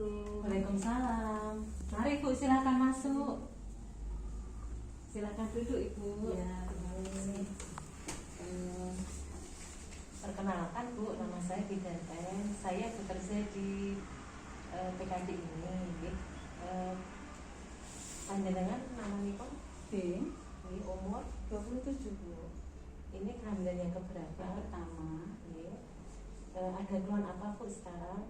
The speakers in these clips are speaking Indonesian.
Assalamualaikum. Waalaikumsalam. Mari Bu, silakan masuk. Silakan duduk Ibu. Ya, terima kasih. Perkenalkan Bu, nama saya Bidanten. Saya bekerja di PKD ini. Panjenengan namanya B, umur 27 Bu. ini kehamilan yang keberapa? Yang pertama, Ada keluhan apa Bu sekarang?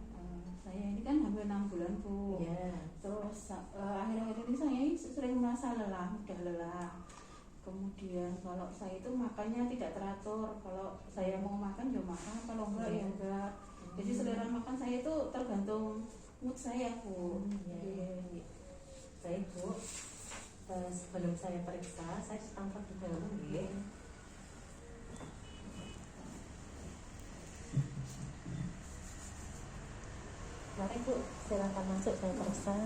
saya ini kan hampir 6 bulan Bu. Ya. Terus akhir-akhir ini saya sering merasa lelah, mudah lelah. Kemudian kalau saya itu makannya tidak teratur. Kalau saya mau makan ya makan, kalau enggak ya enggak. Jadi selera makan saya itu tergantung mood saya Bu. Baik Bu, sebelum saya periksa, saya tampak di dalam ya. Mari Bu, silakan masuk, saya periksa.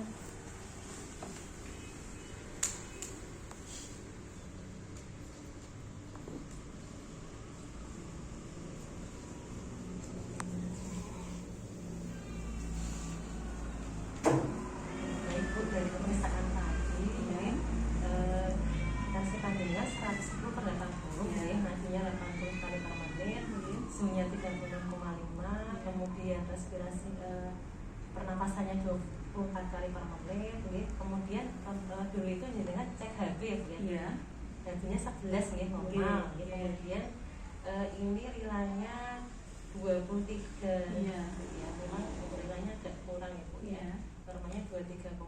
Baik Bu, dari pemeriksaan tadi tensi panjangnya 110/80, nadinya 80 kali per menit, suhunya 36,5, kemudian respirasi pernapasannya 24 kali per menit, kemudian dulu itu dengan cek HB ya, HB-nya 11 normal, kemudian ini rilanya 23, ya memang rilanya agak kurang ya Bu ya, normalnya 23,5.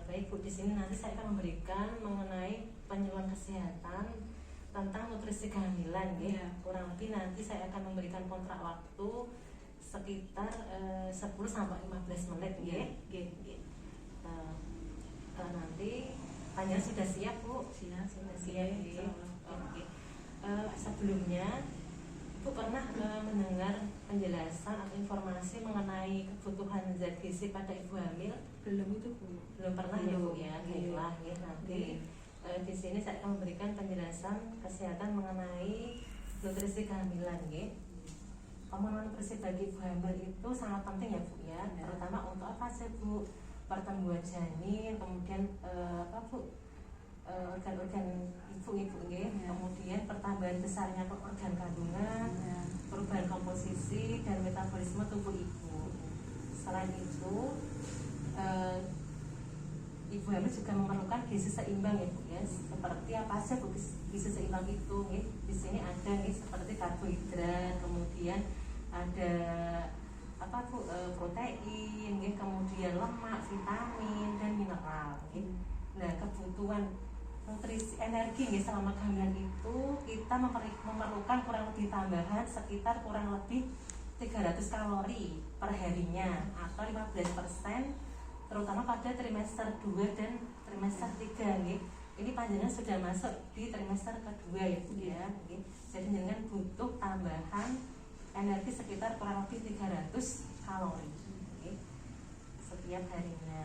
Baik Bu, di sini nanti saya akan memberikan mengenai penyuluhan kesehatan tentang nutrisi kehamilan, kurang lebih nanti saya akan memberikan kontrak waktu sekitar 10-15 menit nanti panjang sudah siap Bu? Sudah siap. Oke. Sebelumnya Bu pernah mendengar penjelasan atau informasi mengenai kebutuhan zat gizi pada ibu hamil? Belum itu Bu. Belum pernah ya Bu ya. Baiklah nanti di sini saya akan memberikan penjelasan kesehatan mengenai nutrisi kehamilan Pemenuhan nutrisi bagi ibu hamil itu sangat penting ya Bu ya, terutama untuk apa sih Bu? Pertumbuhan janin, kemudian organ-organ ibu kemudian pertambahan besarnya organ kandungan, perubahan komposisi dan metabolisme tubuh ibu. Selain itu ibu hamil juga memerlukan gizi seimbang ya Bu ya. Seperti apa sih Bu gizi seimbang itu? Di sini ada seperti karbohidrat, kemudian ada protein, kemudian lemak, vitamin dan mineral. Nah, kebutuhan nutrisi energi selama kehamilan itu kita memerlukan kurang lebih tambahan sekitar kurang lebih 300 kalori per harinya atau 15%, terutama pada trimester 2 dan trimester 3 Ini panjangnya sudah masuk di trimester kedua ya Bu ya. Jadi dengan butuh tambahan energi sekitar kurang lebih 300 kalori setiap harinya.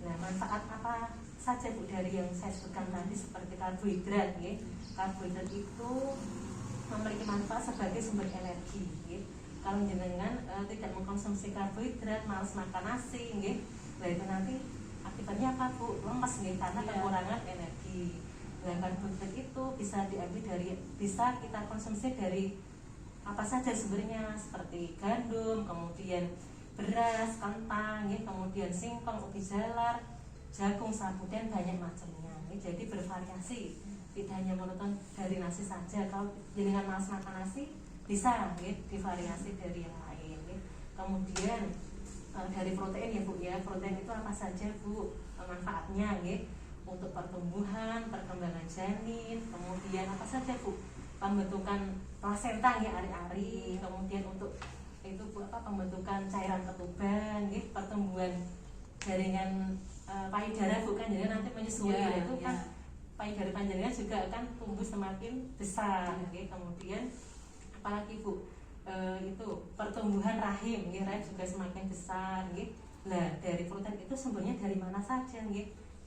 Nah, manfaat apa saja Bu dari yang saya sebutkan tadi seperti karbohidrat Karbohidrat itu memiliki manfaat sebagai sumber energi Kalau jenengan tidak mengkonsumsi karbohidrat, malas makan nasi nah itu nanti akibatnya apa Bu? Lemes karena kekurangan energi. Nah, karbohidrat itu bisa kita konsumsi dari apa saja sumbernya, seperti gandum, kemudian beras, kentang, kemudian singkong, ubi jalar, jagung, sagu dan banyak macamnya. Jadi bervariasi, tidak hanya monoton dari nasi saja. Kalau jenengan malas makan nasi, bisa divariasi dari yang lain. Kemudian dari protein ya Bu ya. Protein itu apa saja Bu manfaatnya untuk pertumbuhan, perkembangan janin, kemudian apa saja Bu? Pembentukan plasenta ari-ari, kemudian untuk itu Bu pembentukan cairan ketuban, pertumbuhan jaringan payudara Bu kan, jadi nanti menyusui itu kan payudara panjangnya juga akan tumbuh semakin besar. Kemudian apalagi Bu? Itu pertumbuhan rahim, rahim juga semakin besar. Nah, dari protein itu sumbernya dari mana saja?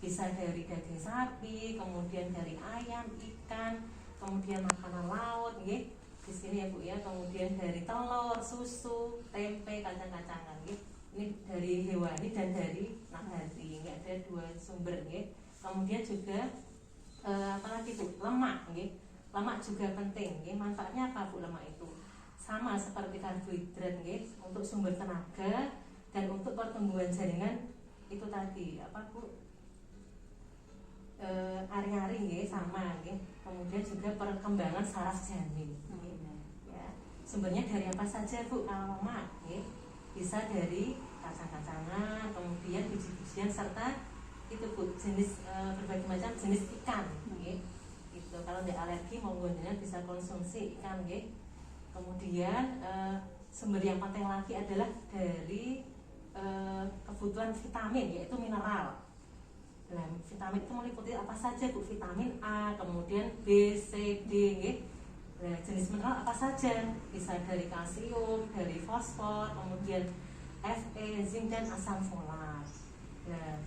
Bisa dari daging sapi, kemudian dari ayam, ikan, kemudian makanan laut, di sini ya Bu ya, kemudian dari telur, susu, tempe, kacang-kacangan, Ini dari hewani dan dari nabati. Ini ada dua sumber nggih. Kemudian juga apalagi Bu, lemak nggih. Lemak juga penting nggih. Manfaatnya apa Bu lemak itu? Sama seperti karbohidrat nggih, untuk sumber tenaga dan untuk pertumbuhan jaringan itu tadi apa Bu? Ari-ari nggih sama nggih. Kemudian juga perkembangan saraf janin. Ya. Sumbernya dari apa saja Bu? Kalau lemak nggih. Bisa dari kacang-kacangan, kemudian biji-bijian serta itu Bu, jenis berbagai macam jenis ikan nggih. Itu kalau tidak alergi monggo bisa konsumsi ikan nggih. Kemudian sumber yang penting lagi adalah dari kebutuhan vitamin, yaitu mineral. Nah, vitamin itu meliputi apa saja Bu? Vitamin A, kemudian B, C, D nggih. Nah, jenis mineral apa saja? Bisa dari kalsium, dari fosfor, kemudian Fe, zinc dan asam folat. Nah,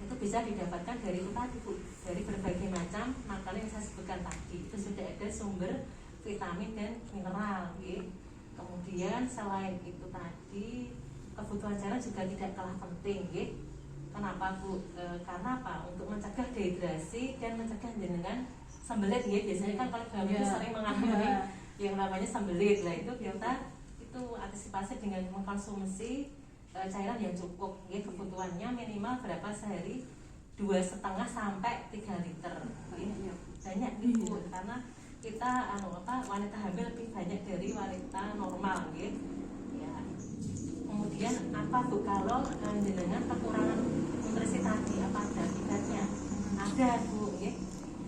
itu bisa didapatkan dari itu tadi Bu, dari berbagai macam makanan yang saya sebutkan tadi. Itu sudah ada sumber vitamin dan mineral nggih. Kemudian selain itu tadi, kebutuhan cairan juga tidak kalah penting nggih. Kenapa Bu? Karena apa? Untuk mencegah dehidrasi dan mencegah jenengan sembelit ya. Biasanya kan kalau hamil itu sering mengalami yang namanya sembelit. Lah itu kita itu antisipasi dengan mengkonsumsi cairan yang cukup ya. Kebutuhannya minimal berapa sehari? 2,5 sampai 3 liter ya. Banyak gitu karena kita wanita hamil lebih banyak dari wanita normal ya. Kemudian apa Bu kalau jenengan kekurangan nutrisi tadi, apa ada akibatnya? Ada Bu ya.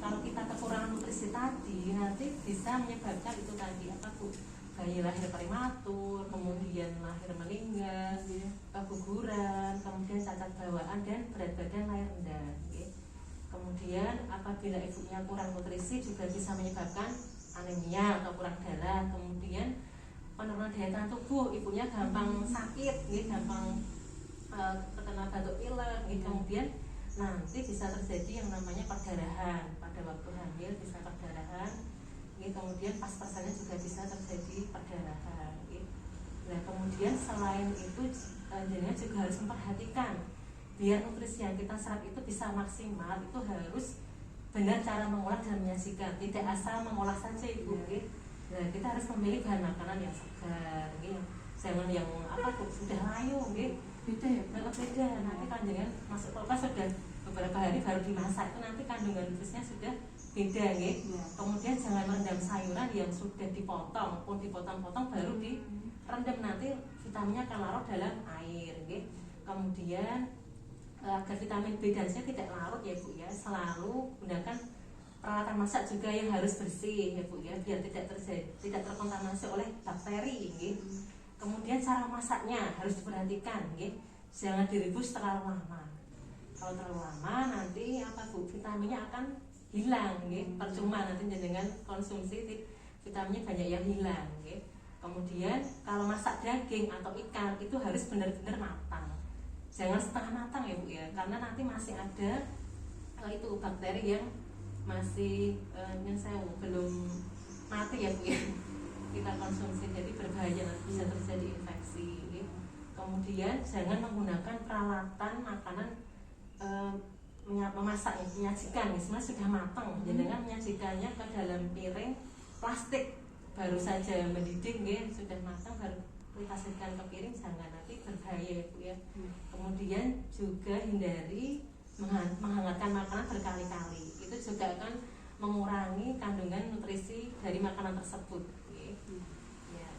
Kalau kita kekurangan nutrisi tadi nanti bisa menyebabkan itu tadi apa Bu? Bayi lahir prematur, kemudian lahir meninggal, keguguran, kemudian cacat bawaan dan berat badan lahir rendah. Ya. Kemudian apabila ibunya kurang nutrisi juga bisa menyebabkan anemia atau kurang darah. Kemudian penurunan daya tahan tubuh, ibunya gampang sakit, gampang terkena batuk pilek. Kemudian nanti bisa terjadi yang namanya perdarahan pada waktu hamil, bisa perdarahan. Kemudian pas persanya juga bisa terjadi perdarahan. Nah kemudian selain itu jenengan juga harus memperhatikan biar nutrisi yang kita serap itu bisa maksimal, itu harus benar cara mengolah dan menyajikan, tidak asal mengolah saja Ibu. Nah kita harus memilih bahan makanan yang segar, jangan yang apa sudah layu, beda ya, beda. Nanti kandungan masuk kulkas sudah beberapa hari baru dimasak, itu nanti kandungan nutrisinya sudah beda, Kemudian jangan merendam sayuran yang sudah dipotong, pun dipotong-potong baru direndam, nanti vitaminnya akan larut dalam air, Kemudian agar vitamin B dan C tidak larut ya Bu ya, selalu gunakan peralatan masak juga yang harus bersih ya Bu ya, biar tidak terkontaminasi oleh bakteri, Kemudian cara masaknya harus diperhatikan, jangan direbus terlalu lama. Kalau terlalu lama nanti apa Bu, vitaminnya akan hilang, percuma nanti dengan konsumsi vitaminnya banyak yang hilang. Kemudian kalau masak daging atau ikan itu harus benar-benar matang, jangan setengah matang ya Bu ya, karena nanti masih ada itu bakteri yang masih belum mati ya Bu ya, kita konsumsi, jadi berbahaya, nanti bisa terjadi infeksi. Kemudian jangan menggunakan peralatan makanan memasak, menyajikan, sebenarnya sudah matang, jangan menyajikannya ke dalam piring plastik baru saja mendidih, sudah matang baru dikasihkan ke piring, jangan, nanti berbahaya ya Bu ya. Kemudian juga hindari menghangatkan makanan berkali-kali, itu juga akan mengurangi kandungan nutrisi dari makanan tersebut. Ya.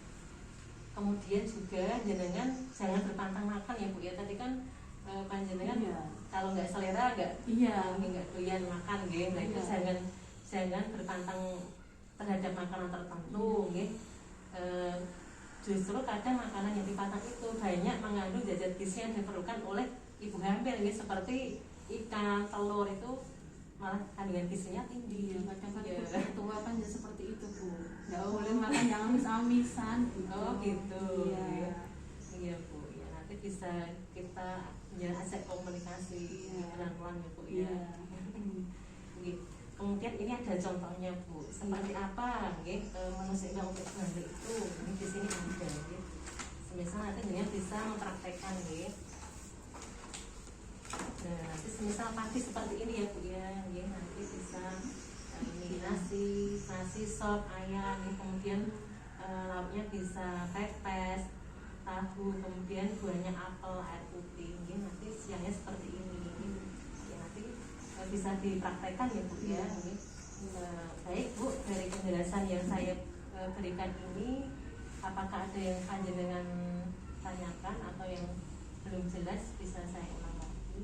Kemudian juga jangan berpantang makan ya Bu ya, tadi kan panjenengan kalau nggak selera nggak doyan makan, nah itu jangan berpantang terhadap makanan tertentu, justru kadang makanan yang dipantang itu banyak mengandung zat gizi yang diperlukan oleh ibu hamil, seperti ikan, telur, itu malah kandungan gizinya tinggi. Kadang-kadang tua kan ya seperti itu Bu, nggak boleh makan yang amis-amisan gitu. Oh gitu. Iya Bu ya, nanti bisa kita ajak komunikasi pelan-pelan ya Bu ya. Kemudian ini ada contohnya Bu, seperti apa menu seimbang untuk hamil itu. Ini di sini ada, semisal nanti jenengan bisa mempraktekkan nggih. Nah, nanti semisal pagi seperti ini ya Bu ya, nggih nanti bisa ini nasi sop ayam, kemudian lauknya bisa pepes, tahu, kemudian buahnya apel, air putih. Nggih nanti siangnya seperti ini. Ya, nanti bisa dipraktekkan ya Bu ya. Nggih. Baik Bu, dari penjelasan yang saya berikan ini, apakah ada yang panjenengan tanyakan atau yang belum jelas bisa saya ulang lagi?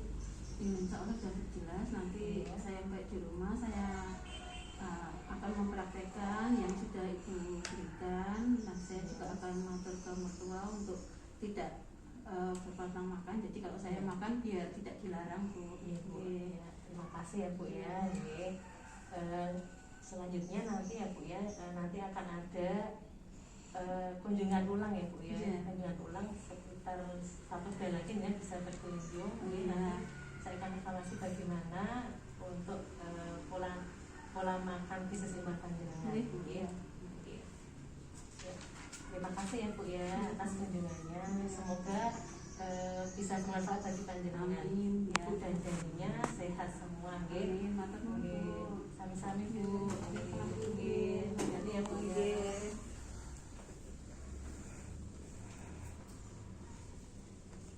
Insya Allah sudah jelas. Nanti saya sampai di rumah saya akan mempraktekkan yang sudah Ibu berikan, dan saya juga akan mengatur ke mertua untuk tidak berpantang makan. Jadi kalau saya makan biar tidak dilarang Bu. Ya, terima kasih ya Bu ya. Selanjutnya nanti ya Bu ya, nanti akan ada kunjungan ulang ya Bu ya. Kunjungan ulang sekitar 1 bulan lagi ya bisa berkunjung. Nanti saya akan evaluasi bagaimana untuk pola makan bisnis rumah panjenengan. Ya. Terima kasih ya Bu ya atas kunjungannya. Semoga bisa bermanfaat bagi panjenengan. Ibu dan janinnya sehat semua. Sami-sami Bu.